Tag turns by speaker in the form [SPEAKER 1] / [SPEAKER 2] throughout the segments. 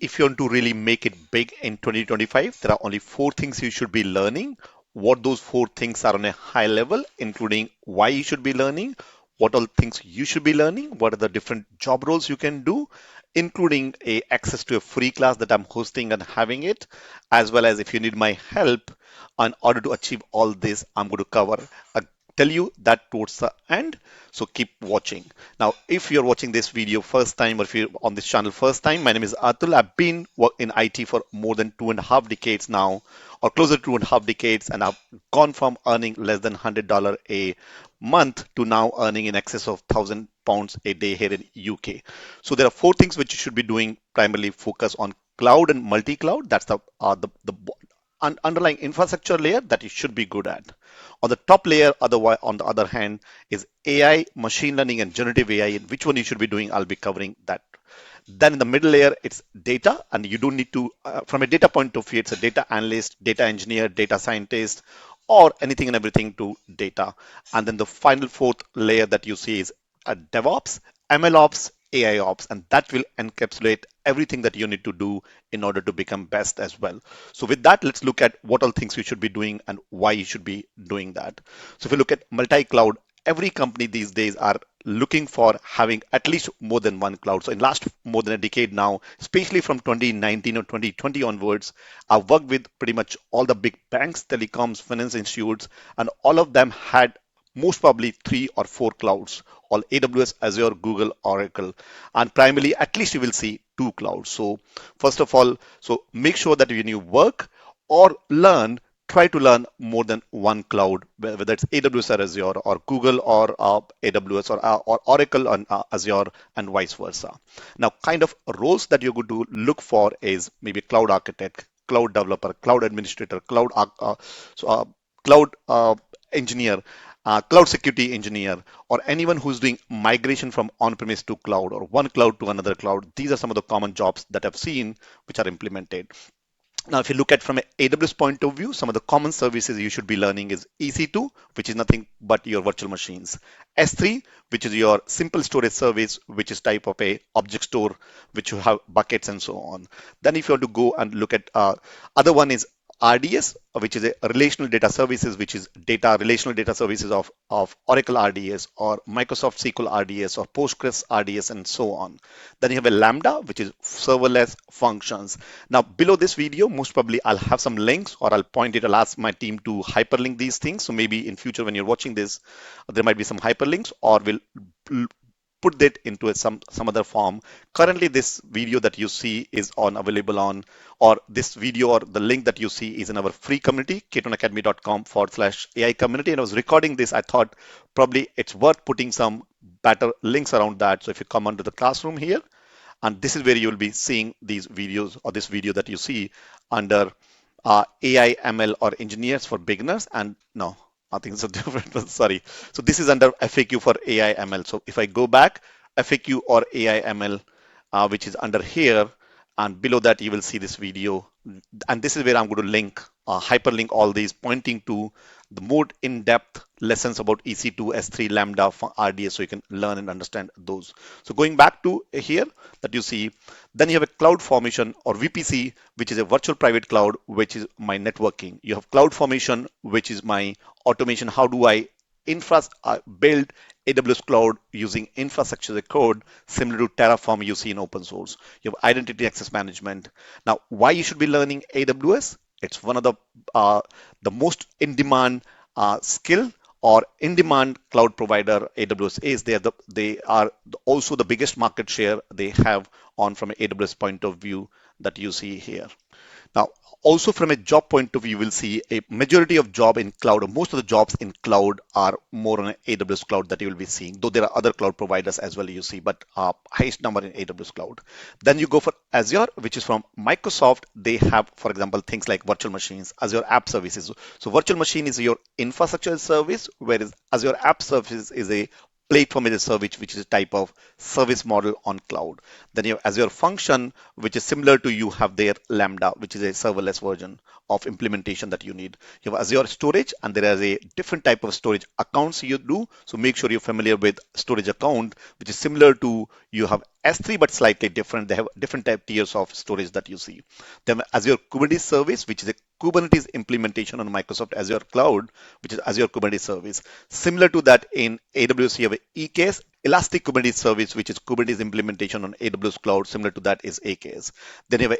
[SPEAKER 1] If you want to really make it big in 2025, there are only four things you should be learning. What those four things are on a high level, including why you should be learning, what all things you should be learning, what are the different job roles you can do, including a access to a free class that I'm hosting and having it, as well as if you need my help in order to achieve all this, I'm going to cover. Tell you that towards the end. So keep watching. Now, if you're watching this video first time or if you're on this channel first time, my name is Atul. I've been in IT for more than 2.5 decades now, or closer to 2.5 decades, and I've gone from earning less than $100 a month to now earning in excess of £1,000 a day here in UK. So there are four things which you should be doing. Primarily focus on cloud and multi-cloud. That's the underlying infrastructure layer that you should be good at. On the top layer, otherwise, on the other hand, is AI, machine learning, and generative AI. And which one you should be doing, I'll be covering that. Then in the middle layer, it's data, and you don't need to, from a data point of view, it's a data analyst, data engineer, data scientist, or anything and everything to data. And then the final fourth layer that you see is DevOps, MLOps, AI ops, and that will encapsulate everything that you need to do in order to become best as well. So with that, let's look at what all things you should be doing and why you should be doing that. So if you look at multi-cloud, every company these days are looking for having at least more than one cloud. So in last more than a decade now, especially from 2019 or 2020 onwards, I've worked with pretty much all the big banks, telecoms, finance institutes, and all of them had most probably three or four clouds, all AWS, Azure, Google, Oracle, and primarily at least you will see two clouds. So first of all, so make sure that when you work or learn, try to learn more than one cloud, whether it's AWS or Azure or Google or AWS or Oracle on Azure and vice versa. Now, kind of roles that you're going to look for is maybe cloud architect, cloud developer, cloud administrator, so, cloud engineer, cloud security engineer, or anyone who's doing migration from on-premise to cloud or one cloud to another cloud. These are some of the common jobs that I've seen which are implemented. Now, if you look at from an AWS point of view, some of the common services you should be learning is EC2, which is nothing but your virtual machines. S3, which is your simple storage service, which is type of a object store, which you have buckets and so on. Then if you want to go and look at other one is RDS, which is a relational data services, which is data relational data services of Oracle RDS or Microsoft SQL RDS or Postgres RDS and so on. Then you have a Lambda, which is serverless functions. Now, below this video, most probably I'll have some links or I'll point it, I'll ask my team to hyperlink these things. So maybe in future when you're watching this, there might be some hyperlinks or we'll put that into some other form. Currently, this video that you see is on available on, or this video or the link that you see is in our free community, k21academy.com/AI community. And I was recording this, I thought probably it's worth putting some better links around that. So if you come onto the classroom here, and this is where you will be seeing these videos or this video that you see under AI, ML, or engineers for beginners. And no, I think it's a different one. Sorry. So this is under FAQ for AI, ML. So if I go back, FAQ or AI, ML, which is under here, and below that you will see this video. And this is where I'm going to link, hyperlink all these, pointing to the more in-depth lessons about EC2, S3, Lambda, RDS, so you can learn and understand those. So going back to here that you see, then you have a cloud formation or VPC, which is a virtual private cloud, which is my networking. You have cloud formation, which is my automation. How do I build AWS cloud using infrastructure as a code, similar to Terraform you see in open source. You have identity access management. Now, why you should be learning AWS? It's one of the most in-demand skill or in-demand cloud provider AWS is. They are also the biggest market share they have on from an AWS point of view that you see here. Now, also from a job point of view, you will see a majority of job in cloud, or most of the jobs in cloud are more on an AWS cloud that you will be seeing, though there are other cloud providers as well you see, but highest number in AWS cloud. Then you go for Azure, which is from Microsoft. They have, for example, things like virtual machines, Azure App Services. So virtual machine is your infrastructure service, whereas Azure App Services is a platform as a service, which is a type of service model on cloud. Then you have Azure Function, which is similar to you have their Lambda, which is a serverless version of implementation that you need. You have Azure Storage, and there is a different type of storage accounts you do. So make sure you're familiar with storage account, which is similar to you have S3, but slightly different. They have different type tiers of storage that you see. Then Azure Kubernetes Service, which is a Kubernetes implementation on Microsoft Azure Cloud, which is Azure Kubernetes Service. Similar to that in AWS, you have EKS, Elastic Kubernetes Service, which is Kubernetes implementation on AWS Cloud. Similar to that is AKS. Then you have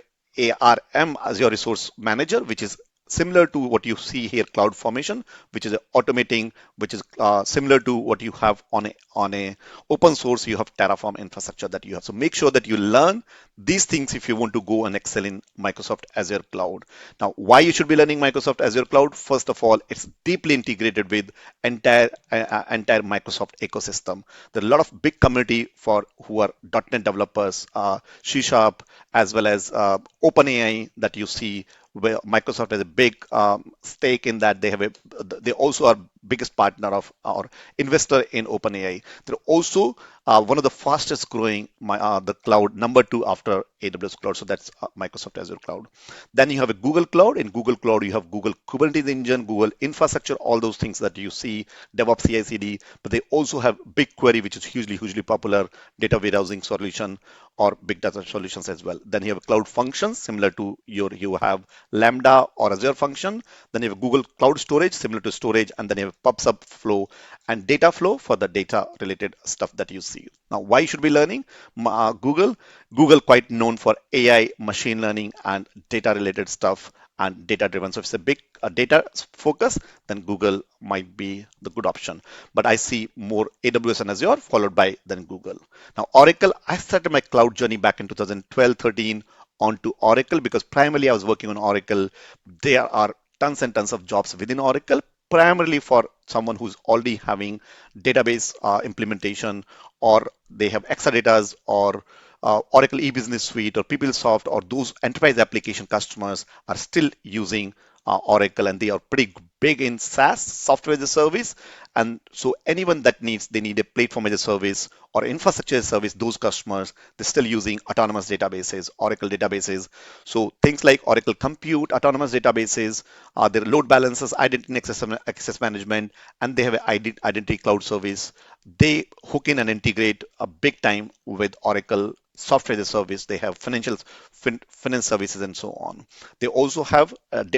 [SPEAKER 1] ARM, Azure Resource Manager, which is similar to what you see here, cloud formation, which is automating, which is similar to what you have on a open source. You have Terraform infrastructure that you have. So make sure that you learn these things if you want to go and excel in Microsoft Azure Cloud. Now, why you should be learning Microsoft Azure Cloud? First of all, it's deeply integrated with entire Microsoft ecosystem. There are a lot of big community for who are .NET developers, C Sharp, as well as OpenAI that you see, where Microsoft has a big stake in that. They also are biggest partner of or investor in OpenAI. They're also one of the fastest growing the cloud, number two after AWS Cloud. So that's Microsoft Azure Cloud. Then you have a Google Cloud. In Google Cloud, you have Google Kubernetes Engine, Google Infrastructure, all those things that you see, DevOps CI/CD. But they also have BigQuery, which is hugely popular data warehousing solution or big data solutions as well. Then you have cloud functions similar to you have Lambda or Azure function. Then you have Google Cloud Storage similar to storage, and then you have PubSub flow and data flow for the data related stuff that you see. Now, why you should be learning Google quite known for AI, machine learning, and data related stuff and data driven. So if it's a big data focus, then Google might be the good option. But I see more AWS and Azure followed by then Google. Now, Oracle, I started my cloud journey back in 2012, 13 onto Oracle because primarily I was working on Oracle. There are tons and tons of jobs within Oracle, primarily for someone who's already having database implementation, or they have Exadatas or Oracle e-business suite or PeopleSoft, or those enterprise application customers are still using Oracle, and they are pretty big in SaaS, software as a service. And so anyone that they need a platform as a service or infrastructure as a service, those customers, they're still using autonomous databases, Oracle databases. So things like Oracle Compute, autonomous databases, their load balancers, identity and access management, and they have an identity cloud service. They hook in and integrate a big time with Oracle software as a service. They have finance services and so on. They also have,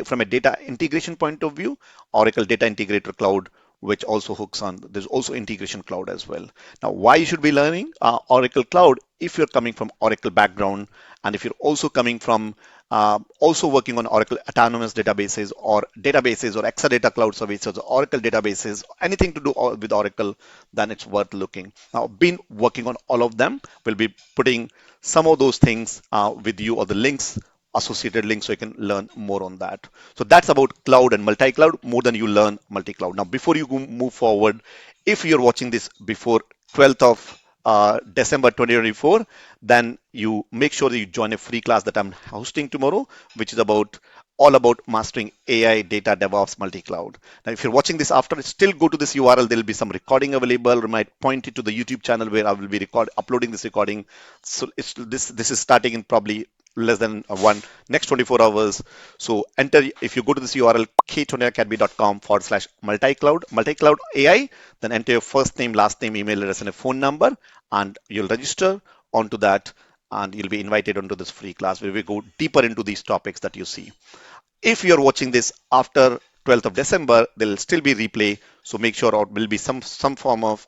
[SPEAKER 1] from a data integration point of view, Oracle Data Integrator Cloud, which also hooks on. There's also integration cloud as well. Now, why you should be learning Oracle Cloud if you're coming from Oracle background, and if you're also coming from also working on Oracle autonomous databases or Exadata cloud services, or Oracle databases, anything to do with Oracle, then it's worth looking. Now, been working on all of them. We'll be putting some of those things with you, or the links, associated links, so you can learn more on that. So that's about cloud and multi-cloud, more than you learn multi-cloud. Now, before you move forward, if you're watching this before 12th of December 2024, then you make sure that you join a free class that I'm hosting tomorrow, which is all about mastering AI, data, DevOps, multi-cloud. Now, if you're watching this after, still go to this URL. There'll be some recording available. I might point it to the YouTube channel where I will be uploading this recording. So this is starting in probably less than next 24 hours. So if you go to this URL, k21academy.com/multi-cloud AI, then enter your first name, last name, email address, and a phone number, and you'll register onto that, and you'll be invited onto this free class where we go deeper into these topics that you see. If you're watching this after 12th of December, there'll still be replay. So make sure there will be some form of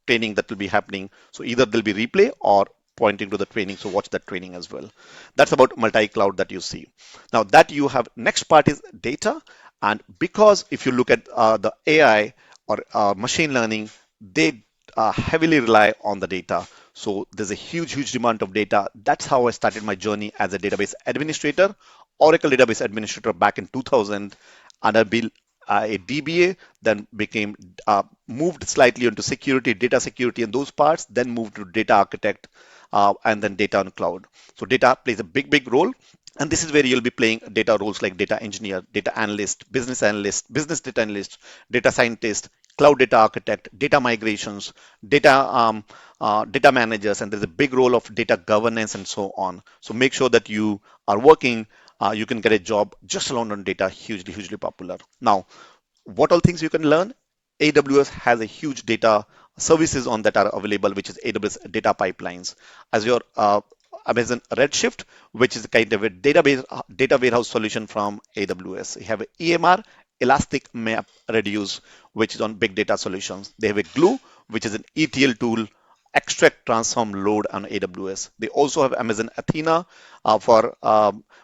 [SPEAKER 1] training that will be happening. So either there'll be replay or pointing to the training. So watch that training as well. That's about multi-cloud that you see. Now that you have, next part is data. And because if you look at the AI or machine learning, they heavily rely on the data. So there's a huge demand of data. That's how I started my journey as a database administrator, Oracle database administrator back in 2000. And I built a DBA, then moved slightly into security, data security and those parts, then moved to data architect, and then data on cloud. So data plays a big role. And this is where you'll be playing data roles like data engineer, data analyst, business data analyst, data scientist, cloud data architect, data migrations, data managers, and there's a big role of data governance and so on. So make sure that you are working, you can get a job just alone on data, hugely popular. Now, what all things you can learn? AWS has a huge data services on that are available, which is AWS data pipelines, Azure Amazon Redshift, which is kind of a database data warehouse solution from AWS. You have EMR, Elastic Map Reduce, which is on big data solutions. They have a Glue, which is an ETL tool, extract, transform, load on AWS. They also have Amazon Athena for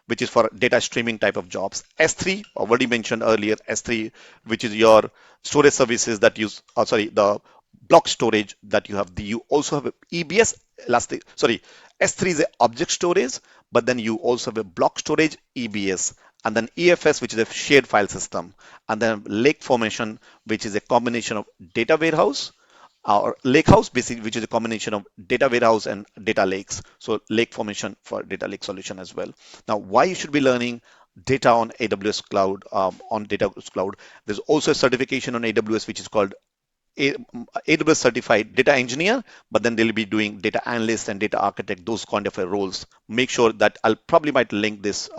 [SPEAKER 1] which is for data streaming type of jobs. S3, already mentioned earlier, S3, which is your storage services that use, sorry, the block storage that you have. You also have a EBS, Elastic, sorry, S3 is a object storage, but then you also have a block storage, EBS, and then EFS, which is a shared file system, and then lake formation, which is a combination of data warehouse or lake house, basically, which is a combination of data warehouse and data lakes. So lake formation for data lake solution as well. Now, why you should be learning data on AWS cloud, on AWS cloud? There's also a certification on AWS, which is called AWS certified data engineer, but then they'll be doing data analyst and data architect, those kind of roles. Make sure that I'll probably might link this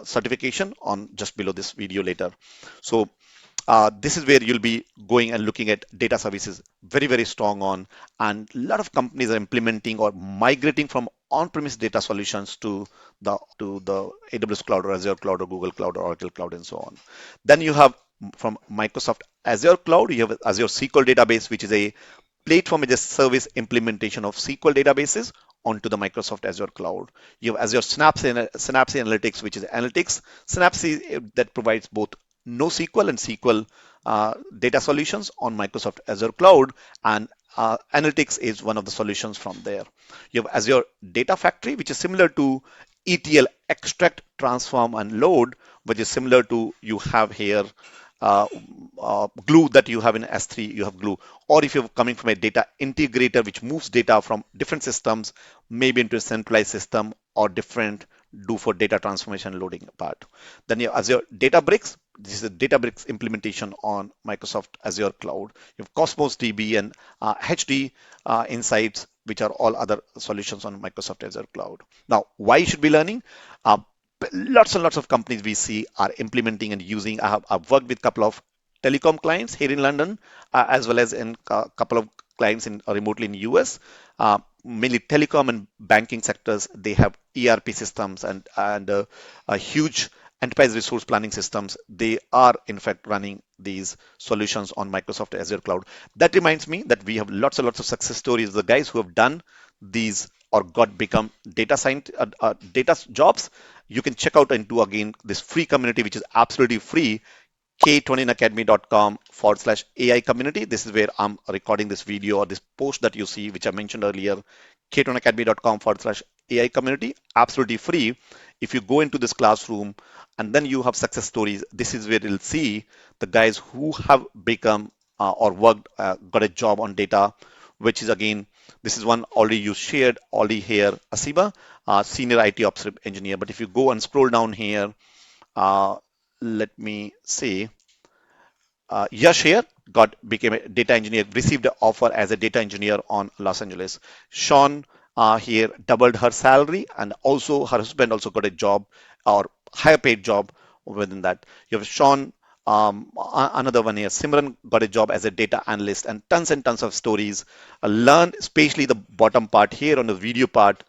[SPEAKER 1] certification on just below this video later. So this is where you'll be going and looking at data services very, very strong on. And a lot of companies are implementing or migrating from on-premise data solutions to the AWS cloud or Azure cloud or Google cloud or Oracle cloud and so on. Then you have from Microsoft Azure cloud, you have Azure SQL database, which is a platform as a service implementation of SQL databases onto the Microsoft Azure cloud. You have Azure Synapse Analytics, which is analytics. Synapse that provides both NoSQL and SQL data solutions on Microsoft Azure cloud, and analytics is one of the solutions from there. You have Azure Data Factory, which is similar to ETL, extract, transform, and load, which is similar to you have here uh, Glue that you have in S3, you have Glue. Or if you're coming from a data integrator, which moves data from different systems, maybe into a centralized system or different do for data transformation loading part. Then you have Azure Databricks. This is a Databricks implementation on Microsoft Azure Cloud. You have Cosmos DB and HD Insights, which are all other solutions on Microsoft Azure Cloud. Now, why you should be learning? Uh, Lots and lots of companies we see are implementing and using. I've worked with a couple of telecom clients here in London, as well as in a couple of clients in remotely in US. Mainly telecom and banking sectors. They have ERP systems and a huge enterprise resource planning systems. They are in fact running these solutions on Microsoft Azure Cloud. That reminds me that we have lots and lots of success stories. The guys who have done these or got become data jobs, you can check out into again this free community, which is absolutely free, K21academy.com/AI community. This is where I'm recording this video or this post that you see, which I mentioned earlier, K21academy.com/AI community, absolutely free. If you go into this classroom and then you have success stories, this is where you'll see the guys who have become or worked, got a job on data, which is again, this is one already you shared already here, Asiba, senior IT ops engineer. But if you go and scroll down here, uh, let me see. Yash here became a data engineer, received an offer as a data engineer on Los Angeles. Sean here doubled her salary, and also her husband also got a job or higher paid job within that. You have Sean, another one here. Simran got a job as a data analyst, and tons of stories. Learn, especially the bottom part here on the video part.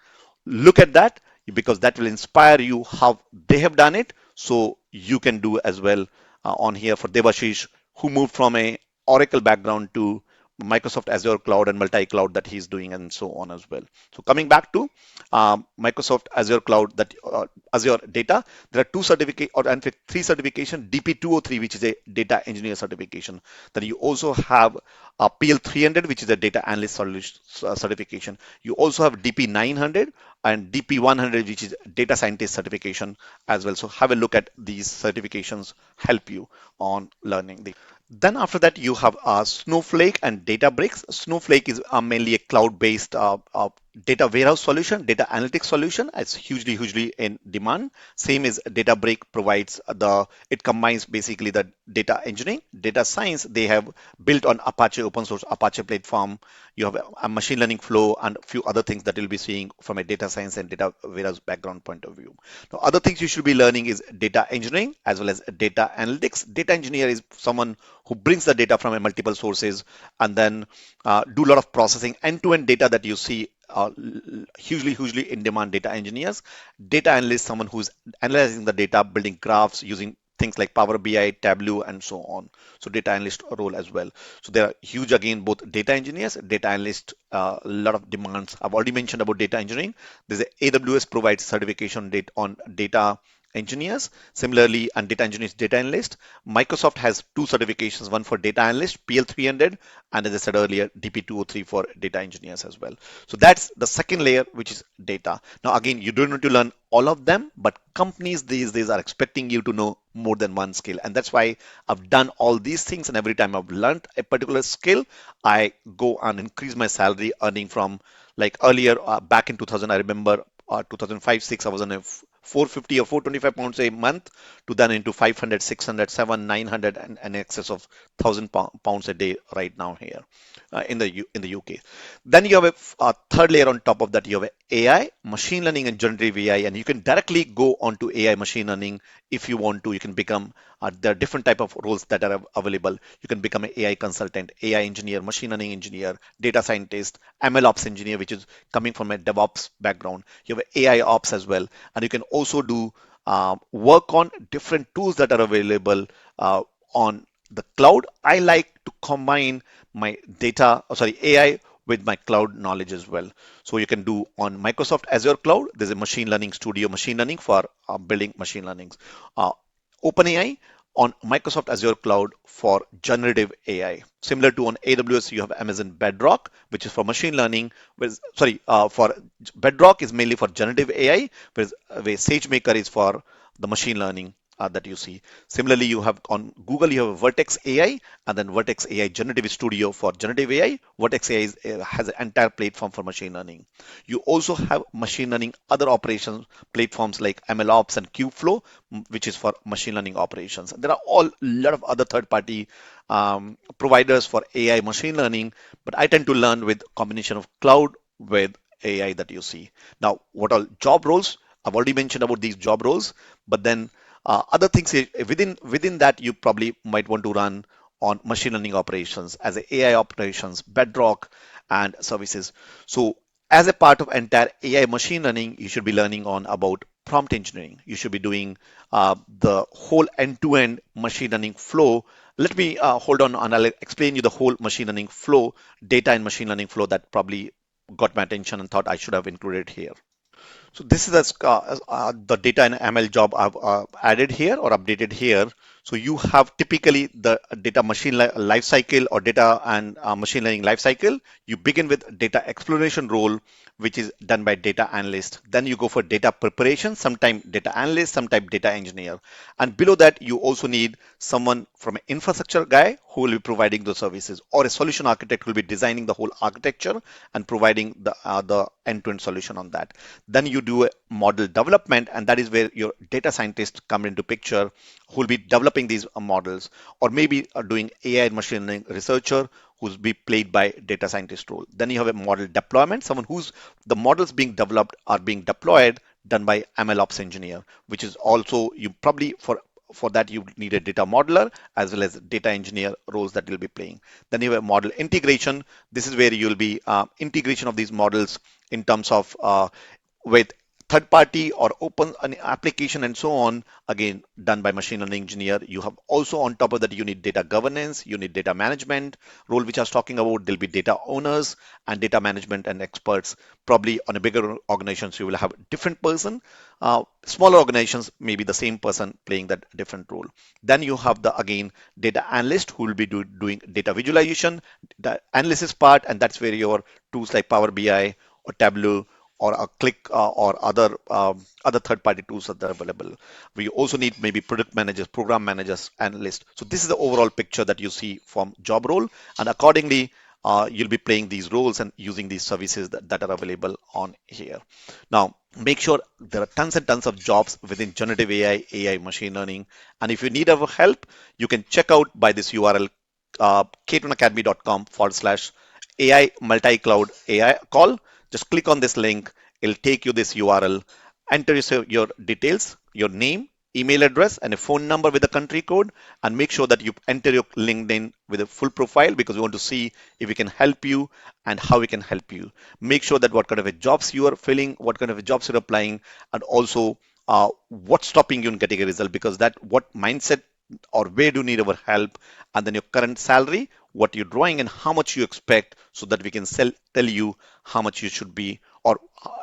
[SPEAKER 1] Look at that because that will inspire you how they have done it, so you can do as well. On here for Devashish, who moved from a Oracle background to Microsoft Azure Cloud and multi-cloud that he's doing and so on as well. So coming back to Microsoft Azure Cloud, that Azure Data, there are two certificate or in fact three certification, DP203, which is a data engineer certification. Then you also have PL300, which is a data analyst certification. You also have DP900 and DP100, which is data scientist certification as well. So have a look at these certifications, help you on learning the. Then after that, you have Snowflake and Databricks. Snowflake is mainly a cloud-based data warehouse solution, data analytics solution is hugely in demand. Same as Databricks provides it combines basically the data engineering, data science. They have built on Apache open source Apache platform. You have a machine learning flow and a few other things that you'll be seeing from a data science and data warehouse background point of view. Now, other things you should be learning is data engineering as well as data analytics. Data engineer is someone who brings the data from a multiple sources and then do a lot of processing end-to-end data that you see hugely in demand data engineers. Data analyst, someone who's analyzing the data, building graphs using things like Power BI, Tableau, and so on. So data analyst role as well. So there are huge again both data engineers, data analyst, a lot of demands. I've already mentioned about data engineering. There's a AWS provides certification date on data engineers. Similarly, and data engineers, data analyst. Microsoft has two certifications, one for data analyst, PL300, and as I said earlier, DP203 for data engineers as well. So that's the second layer, which is data. Now, again, you don't need to learn all of them, but companies these days are expecting you to know more than one skill. And that's why I've done all these things. And every time I've learned a particular skill, I go and increase my salary earning from like earlier back in 2000, I remember 2005, 6, I was on a 450 or 425 pounds a month to then into 500, 600, 7, 900 and excess of 1000 pounds a day right now here in the UK. Then you have a third layer on top of that. You have AI, machine learning, and generative AI, and you can directly go onto AI machine learning if you want to. You can become there are different type of roles that are available. You can become an AI consultant, AI engineer, machine learning engineer, data scientist, MLOps engineer, which is coming from a DevOps background. You have AI ops as well, and you can also do work on different tools that are available on the cloud. I like to combine my AI with my cloud knowledge as well. So you can do on Microsoft Azure cloud, there's a machine learning studio, machine learning for building machine learnings. Uh, OpenAI on Microsoft Azure cloud for generative AI. Similar to on AWS, you have Amazon Bedrock, which is for machine learning. For Bedrock is mainly for generative AI, whereas SageMaker is for the machine learning that you see. Similarly, you have on Google, you have Vertex AI and then Vertex AI Generative Studio for generative AI. Vertex AI has an entire platform for machine learning. You also have machine learning other operations platforms like MLOps and Kubeflow, which is for machine learning operations. There are all a lot of other third-party providers for AI machine learning, but I tend to learn with combination of cloud with AI that you see. Now, what are job roles? I've already mentioned about these job roles, but then other things within that you probably might want to run on machine learning operations as a AI operations, Bedrock, and services. So as a part of entire AI machine learning, you should be learning on about prompt engineering. You should be doing the whole end-to-end machine learning flow. Let me hold on and I'll explain you the whole machine learning flow, data and machine learning flow that probably got my attention and thought I should have included here. So this is the data and ML job I've added here or updated here. So you have typically the data machine life cycle or data and machine learning life cycle. You begin with data exploration role, which is done by data analyst. Then you go for data preparation, sometime data analyst, sometime data engineer. And below that, you also need someone from an infrastructure guy who will be providing those services, or a solution architect who will be designing the whole architecture and providing the end-to-end solution on that. Then you do a model development, and that is where your data scientists come into picture, who will be developing these models, or maybe doing AI and machine learning researcher who's be played by data scientist role. Then you have a model deployment, someone who's the models being developed are being deployed, done by MLOps engineer, which is also you probably for that you need a data modeler as well as data engineer roles that you'll be playing. Then you have model integration. This is where you'll be integration of these models in terms of with third party or open an application and so on, again done by machine learning engineer. You have also on top of that you need data governance, you need data management role, which I was talking about. There'll be data owners and data management and experts. Probably on a bigger organizations you will have a different person. Smaller organizations maybe the same person playing that different role. Then you have the again data analyst who will be doing data visualization, the analysis part, and that's where your tools like Power BI or Tableau or a click or other third-party tools that are available. We also need maybe product managers, program managers, analysts. So this is the overall picture that you see from job role, and accordingly, you'll be playing these roles and using these services that are available on here. Now, make sure there are tons and tons of jobs within generative AI, AI machine learning. And if you need our help, you can check out by this URL, k21academy.com/ AI multi-cloud AI call. Just click on this link. It'll take you this URL. Enter your details, your name, email address, and a phone number with a country code, and make sure that you enter your LinkedIn with a full profile because we want to see if we can help you and how we can help you. Make sure that what kind of a jobs you are filling, what kind of a jobs you're applying, and also what's stopping you in getting a result, because that what mindset or where do you need our help, and then your current salary, what you're drawing, and how much you expect, so that we can tell you how much you should be, or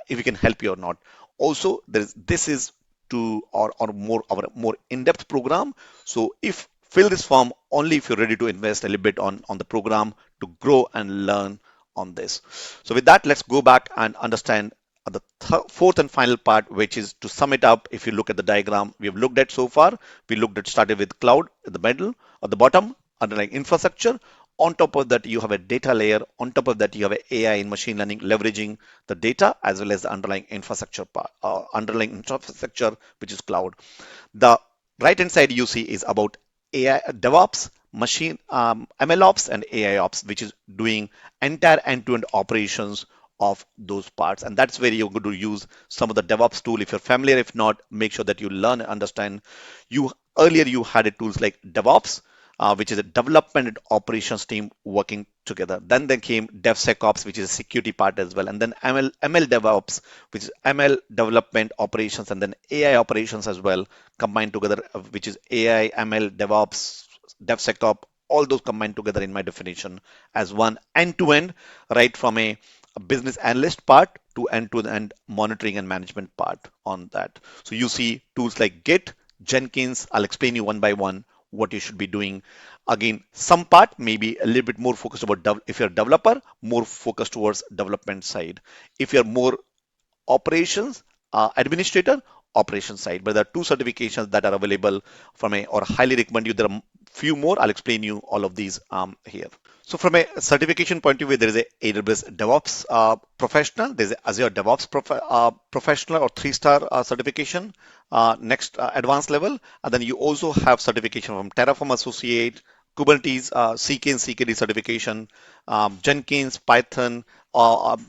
[SPEAKER 1] if we can help you or not. Also, this is to or more our more in-depth program. So if fill this form only if you're ready to invest a little bit on the program to grow and learn on this. So with that, let's go back and understand the fourth and final part, which is to sum it up. If you look at the diagram we have looked at so far, we looked at started with cloud at the middle, at the bottom, underlying infrastructure. On top of that, you have a data layer. On top of that, you have a AI and machine learning, leveraging the data as well as the underlying infrastructure part, which is cloud. The right hand side you see is about AI, DevOps, machine MLOps, and AI ops, which is doing entire end-to-end operations of those parts. And that's where you're going to use some of the DevOps tool. If you're familiar, if not, make sure that you learn and understand. You earlier you had a tools like DevOps, which is a development and operations team working together. Then there came DevSecOps, which is a security part as well. And then ML DevOps, which is ML development operations, and then AI operations as well, combined together, which is AI, ML, DevOps, DevSecOps, all those combined together in my definition as one end-to-end, right from a business analyst part to end-to-end monitoring and management part on that. So you see tools like Git, Jenkins. I'll explain you one by one what you should be doing. Again, some part maybe a little bit more focused about if you're a developer, more focused towards development side. If you're more operations administrator, operations side. But there are two certifications that are available from a or highly recommend you. There are few more. I'll explain you all of these here. So from a certification point of view, there is a AWS DevOps professional. There's a Azure DevOps professional or 3-star certification, next advanced level. And then you also have certification from Terraform Associate, Kubernetes, CK and CKD certification, Jenkins, Python.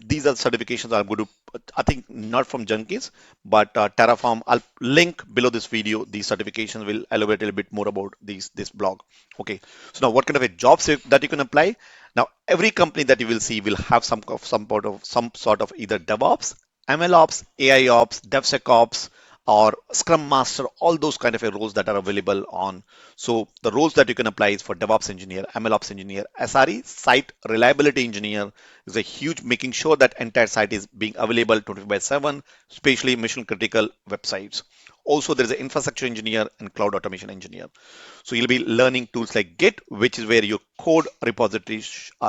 [SPEAKER 1] These are certifications I'm going to, I think not from Jenkins, but Terraform. I'll link below this video. These certifications will elaborate a little bit more about this blog. Okay. So now what kind of a jobs that you can apply? Now, every company that you will see will have some sort of either DevOps, MLOps, AIOps, DevSecOps, or Scrum Master, all those kind of roles that are available on. So the roles that you can apply is for DevOps engineer, MLOps engineer, SRE, site reliability engineer is a huge, making sure that entire site is being available 24/7, especially mission critical websites. Also, there is an infrastructure engineer and cloud automation engineer. So you'll be learning tools like Git, which is where your code repository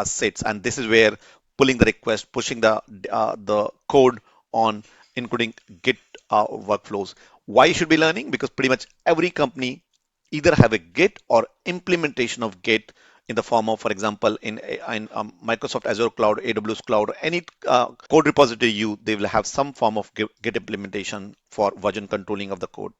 [SPEAKER 1] sits, and this is where pulling the request, pushing the code on, including Git workflows. Why you should be learning? Because pretty much every company either have a Git or implementation of Git in the form of, for example, in Microsoft Azure Cloud, AWS Cloud, or any code repository they will have some form of Git implementation for version controlling of the code.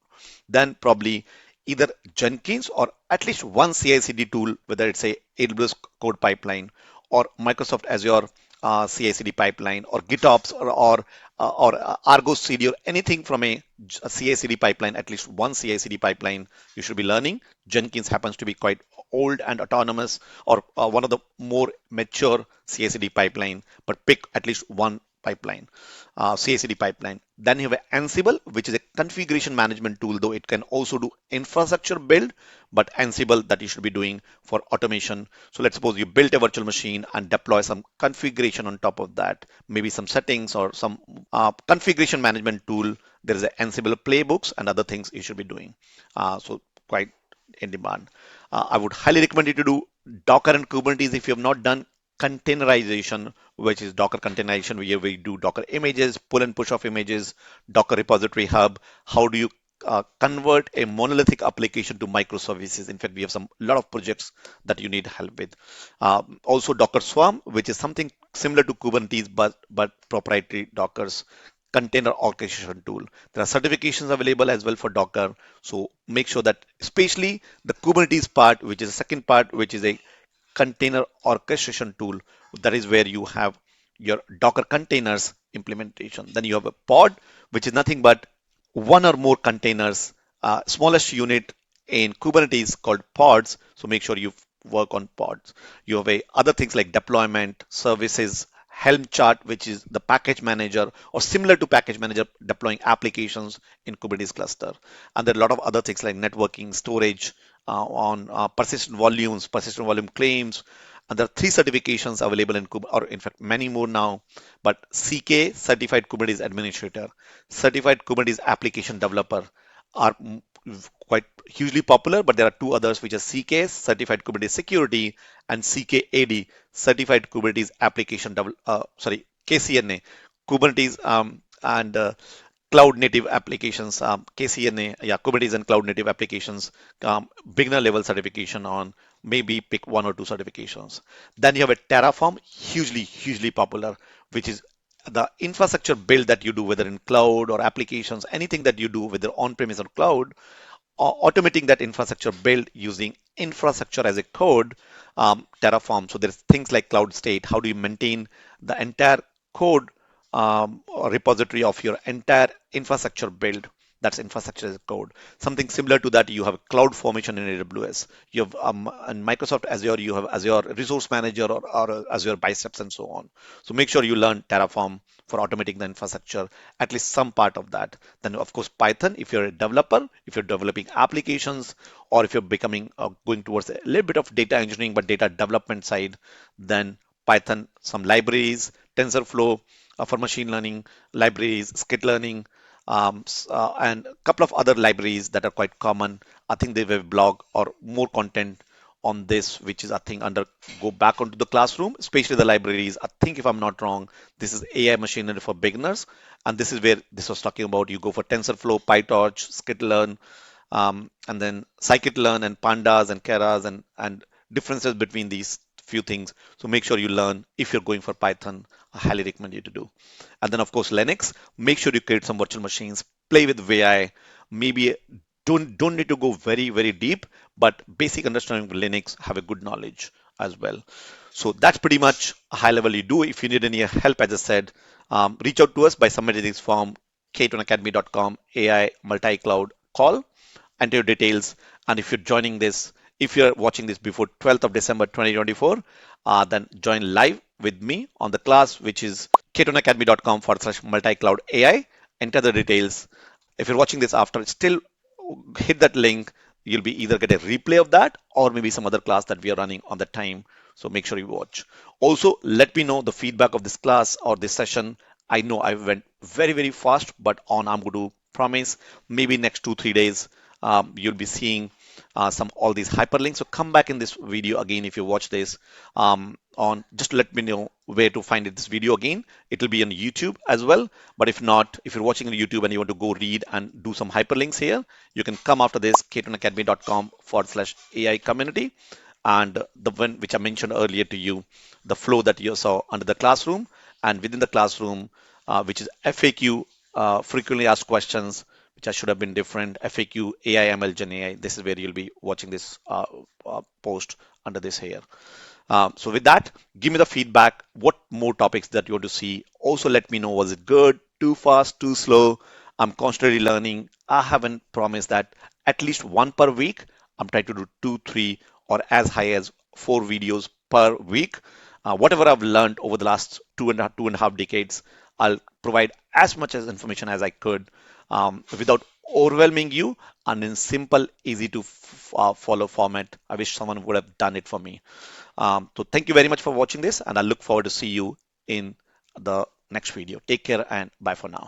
[SPEAKER 1] Then probably either Jenkins or at least one CI/CD tool, whether it's a AWS code pipeline or Microsoft Azure CI/CD pipeline or GitOps or Argo CD or anything from a CI/CD pipeline, at least one CI/CD pipeline you should be learning. Jenkins happens to be quite old and autonomous, or one of the more mature CI/CD pipeline, but pick at least one pipeline, CI/CD pipeline. Then you have Ansible, which is a configuration management tool, though it can also do infrastructure build, but Ansible that you should be doing for automation. So let's suppose you built a virtual machine and deploy some configuration on top of that, maybe some settings or some configuration management tool. There is an Ansible playbooks and other things you should be doing. So quite in demand. I would highly recommend you to do Docker and Kubernetes if you have not done containerization, which is Docker containerization, where we do Docker images, pull and push of images, Docker repository hub. How do you convert a monolithic application to microservices. In fact, we have some lot of projects that you need help with. Also, Docker Swarm, which is something similar to Kubernetes, but proprietary Docker's container orchestration tool. There are certifications available as well for Docker. So make sure that, especially the Kubernetes part, which is the second part, which is a container orchestration tool, that is where you have your Docker containers implementation. Then you have a pod, which is nothing but one or more containers, smallest unit in Kubernetes called pods. So make sure you work on pods. You have other things like deployment, services, Helm chart, which is the package manager or similar to package manager deploying applications in Kubernetes cluster. And there are a lot of other things like networking, storage, on persistent volume claims. And there are three certifications available in Kubernetes, or in fact, many more now. But CK, Certified Kubernetes Administrator, Certified Kubernetes Application Developer are quite hugely popular, but there are two others, which are CK, Certified Kubernetes Security, and CKAD, Certified Kubernetes Application KCNA, Kubernetes and cloud native applications, KCNA, yeah, Kubernetes and cloud native applications, beginner level certification on, maybe pick one or two certifications. Then you have a Terraform, hugely popular, which is the infrastructure build that you do, whether in cloud or applications, anything that you do, whether on-premise or cloud, automating that infrastructure build using infrastructure as a code, Terraform. So there's things like Cloud State. How do you maintain the entire code or repository of your entire infrastructure build? That's infrastructure as a code. Something similar to that, you have cloud formation in AWS. You have in Microsoft Azure, you have Azure Resource Manager or Azure Biceps and so on. So make sure you learn Terraform for automating the infrastructure, at least some part of that. Then, of course, Python, if you're a developer, if you're developing applications, or if you're becoming going towards a little bit of data engineering, but data development side, then Python, some libraries, TensorFlow for machine learning, libraries, skit-learning, and a couple of other libraries that are quite common. I think they have a blog or more content on this, which is, I think, under go back onto the classroom, especially the libraries. I think, if I'm not wrong, this is AI machine learning for beginners. And this is where this was talking about. You go for TensorFlow, PyTorch, skitlearn, and then scikit-learn and pandas and keras and differences between these few things. So make sure you learn. If you're going for Python, I highly recommend you to do. And then, of course, Linux. Make sure you create some virtual machines, play with VI. Maybe don't need to go very deep, but basic understanding of Linux, have a good knowledge as well. So that's pretty much a high level you do. If you need any help, as I said, reach out to us by submitting this form, K21Academy.com AI multi-cloud call, enter your details. And if you're joining this, if you're watching this before 12th of December 2024, then join live with me on the class, which is K21Academy.com/multi-cloud AI. Enter the details. If you're watching this after, still hit that link. You'll be either get a replay of that or maybe some other class that we are running on the time. So make sure you watch. Also, let me know the feedback of this class or this session. I know I went very fast, but I'm going to promise maybe next 2-3 days, you'll be seeing some all these hyperlinks. So come back in this video again if you watch this, on just let me know where to find this video again. It will be on YouTube as well. But if not, if you're watching on YouTube and you want to go read and do some hyperlinks here, you can come after this, k21academy.com/AI community. And the one which I mentioned earlier to you, the flow that you saw under the classroom, and within the classroom, which is FAQ, frequently asked questions, which I should have been different, FAQ, AI, ML, Gen AI. This is where you'll be watching this post under this here. So with that, give me the feedback. What more topics that you want to see? Also, let me know, was it good, too fast, too slow? I'm constantly learning. I haven't promised that at least one per week. I'm trying to do 2, 3, or as high as 4 videos per week. Whatever I've learned over the last two and a half decades, I'll provide as much as information as I could, without overwhelming you, and in simple, easy to follow format. I wish someone would have done it for me. So thank you very much for watching this, and I look forward to see you in the next video. Take care and bye for now.